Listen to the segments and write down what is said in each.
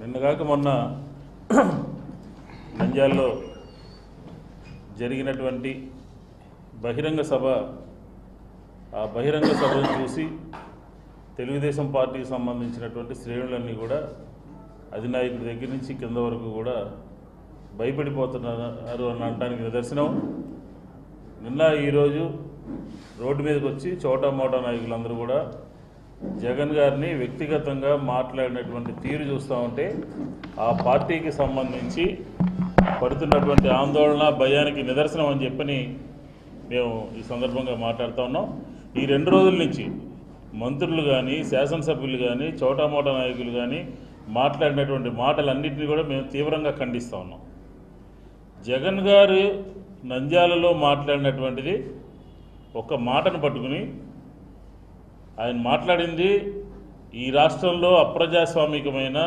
నిన్నగాక మొన్న నంద్యాలలో జరిగినటువంటి బహిరంగ సభ, ఆ బహిరంగ సభను చూసి తెలుగుదేశం పార్టీకి సంబంధించినటువంటి శ్రేణులన్నీ కూడా అధినాయకుడి దగ్గర నుంచి కింద వరకు కూడా భయపడిపోతున్నారు అని అనడానికి నిదర్శనం. నిన్న ఈరోజు రోడ్డు మీదకి వచ్చి చోటా మోటా నాయకులందరూ కూడా జగన్ గారిని వ్యక్తిగతంగా మాట్లాడినటువంటి తీరు చూస్తూ ఉంటే ఆ పార్టీకి సంబంధించి పడుతున్నటువంటి ఆందోళన భయానికి నిదర్శనం అని చెప్పని మేము ఈ సందర్భంగా మాట్లాడుతూ ఉన్నాం. ఈ 2 రోజుల నుంచి మంత్రులు కానీ శాసనసభ్యులు కానీ చోటా మోటా నాయకులు కానీ మాట్లాడినటువంటి మాటలన్నింటినీ కూడా మేము తీవ్రంగా ఖండిస్తూ ఉన్నాం. జగన్ గారు నంద్యాలలో మాట్లాడినటువంటిది ఒక మాటను పట్టుకుని ఆయన మాట్లాడింది ఈ రాష్ట్రంలో అప్రజాస్వామికమైన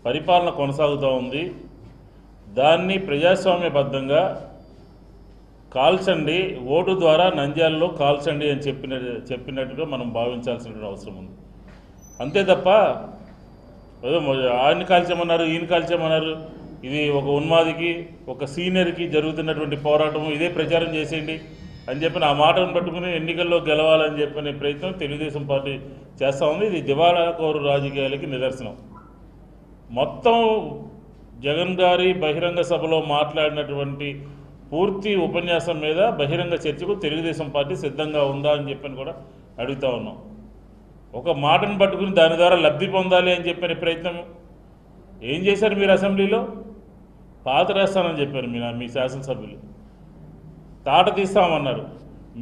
పరిపాలన కొనసాగుతూ ఉంది, దాన్ని ప్రజాస్వామ్యబద్ధంగా కాల్చండి, ఓటు ద్వారా నంద్యాలలో కాల్చండి అని చెప్పినట్టుగా మనం భావించాల్సిన అవసరం ఉంది. అంతే తప్ప ఏదో ఆయన కాల్చామన్నారు, ఈయన కాల్చామన్నారు, ఇది ఒక ఉన్మాదికి ఒక సీనియర్కి జరుగుతున్నటువంటి పోరాటం, ఇదే ప్రచారం చేసేయండి అని చెప్పిన ఆ మాటను పట్టుకుని ఎన్నికల్లో గెలవాలని చెప్పిన ప్రయత్నం తెలుగుదేశం పార్టీ చేస్తూ ఉంది. ఇది దివాళాకోరు రాజకీయాలకి నిదర్శనం. మొత్తం జగన్ గారి బహిరంగ సభలో మాట్లాడినటువంటి పూర్తి ఉపన్యాసం మీద బహిరంగ చర్చకు తెలుగుదేశం పార్టీ సిద్ధంగా ఉందా అని చెప్పని కూడా అడుగుతూ ఉన్నాం. ఒక మాటను పట్టుకుని దాని ద్వారా లబ్ధి పొందాలి అని చెప్పిన ప్రయత్నం ఏం చేశారు మీరు? అసెంబ్లీలో పాతరేస్తానని చెప్పారు మీ శాసనసభ్యులు, తాట తీస్తామన్నారు,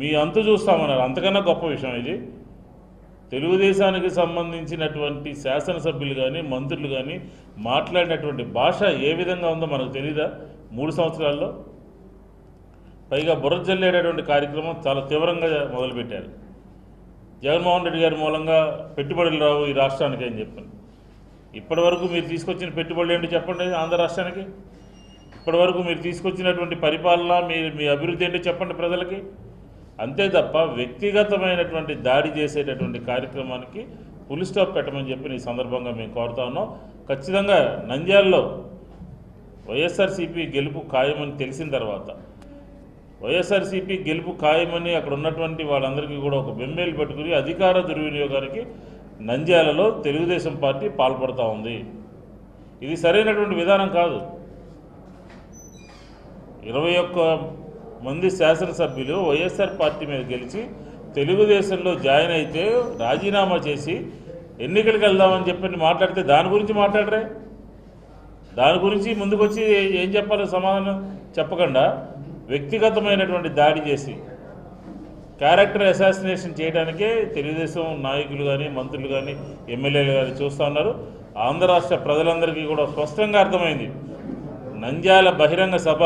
మీ అంతు చూస్తామన్నారు. అంతకన్నా గొప్ప విషయం ఇది. తెలుగుదేశానికి సంబంధించినటువంటి శాసనసభ్యులు కానీ మంత్రులు కానీ మాట్లాడినటువంటి భాష ఏ విధంగా ఉందో మనకు తెలీదా? 3 సంవత్సరాల్లో పైగా బుర్ర జల్లేటటువంటి కార్యక్రమం చాలా తీవ్రంగా మొదలుపెట్టారు. జగన్మోహన్ రెడ్డి గారి మూలంగా పెట్టుబడులు రావు ఈ రాష్ట్రానికి అని చెప్పాను. ఇప్పటి వరకు మీరు తీసుకొచ్చిన పెట్టుబడులు ఏంటి చెప్పండి ఆంధ్ర రాష్ట్రానికి? ఇప్పటి వరకు మీరు తీసుకొచ్చినటువంటి పరిపాలన, మీ అభివృద్ధి ఏంటో చెప్పండి ప్రజలకి. అంతే తప్ప వ్యక్తిగతమైనటువంటి దాడి చేసేటటువంటి కార్యక్రమానికి ఫుల్ స్టాప్ పెట్టమని చెప్పి ఈ సందర్భంగా మేము కోరుతా ఉన్నాం. ఖచ్చితంగా నంద్యాలలో వైఎస్ఆర్సీపీ గెలుపు ఖాయమని తెలిసిన తర్వాత, వైఎస్ఆర్సీపీ గెలుపు ఖాయమని అక్కడ ఉన్నటువంటి వాళ్ళందరికీ కూడా ఒక బెంబేలు పెట్టుకుని అధికార దుర్వినియోగానికి నంద్యాలలో తెలుగుదేశం పార్టీ పాల్పడుతూ ఉంది. ఇది సరైనటువంటి విధానం కాదు. 21 మంది శాసనసభ్యులు వైఎస్ఆర్ పార్టీ మీద గెలిచి తెలుగుదేశంలో జాయిన్ అయితే రాజీనామా చేసి ఎన్నికలకు వెళ్దామని చెప్పి మాట్లాడితే దాని గురించి మాట్లాడరే? దాని గురించి ముందుకొచ్చి ఏం చెప్పాలో సమాధానం చెప్పకుండా వ్యక్తిగతమైనటువంటి దాడి చేసి క్యారెక్టర్ అసాసినేషన్ చేయడానికే తెలుగుదేశం నాయకులు కానీ మంత్రులు కానీ ఎమ్మెల్యేలు కానీ చూస్తూ ఉన్నారు. ఆంధ్ర రాష్ట్ర ప్రజలందరికీ కూడా స్పష్టంగా అర్థమైంది, నంద్యాల బహిరంగ సభ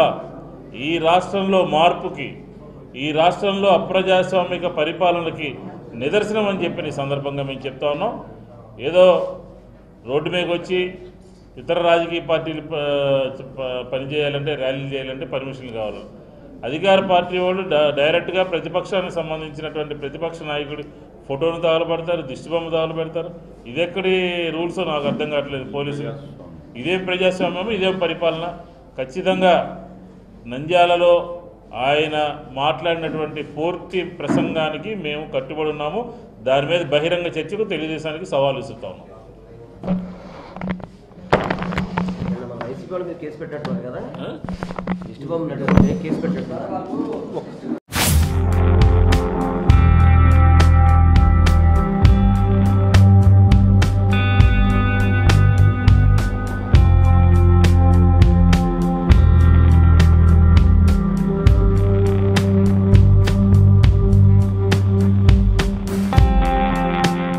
ఈ రాష్ట్రంలో మార్పుకి, ఈ రాష్ట్రంలో అప్రజాస్వామిక పరిపాలనకి నిదర్శనం అని చెప్పి ఈ సందర్భంగా మేము చెప్తా ఉన్నాం. ఏదో రోడ్డు మీదకి వచ్చి ఇతర రాజకీయ పార్టీలు పనిచేయాలంటే, ర్యాలీలు చేయాలంటే పర్మిషన్లు కావాలి. అధికార పార్టీ వాళ్ళు డైరెక్ట్గా ప్రతిపక్షానికి సంబంధించినటువంటి ప్రతిపక్ష నాయకుడి ఫోటోను తగలబెడతారు, దిష్టిబొమ్మ తగలబెడతారు. ఇదెక్కడి రూల్స్ నాకు అర్థం కావట్లేదు పోలీసులు. ఇదేం ప్రజాస్వామ్యం, ఇదేం పరిపాలన? ఖచ్చితంగా నంద్యాలలో ఆయన మాట్లాడినటువంటి పూర్తి ప్రసంగానికి మేము కట్టుబడి ఉన్నాము. దాని మీద బహిరంగ చర్చకు తెలుగుదేశానికి సవాలు ఇస్తున్నాము. కేసు పెట్టారు కదా, కేసు పెట్టారు.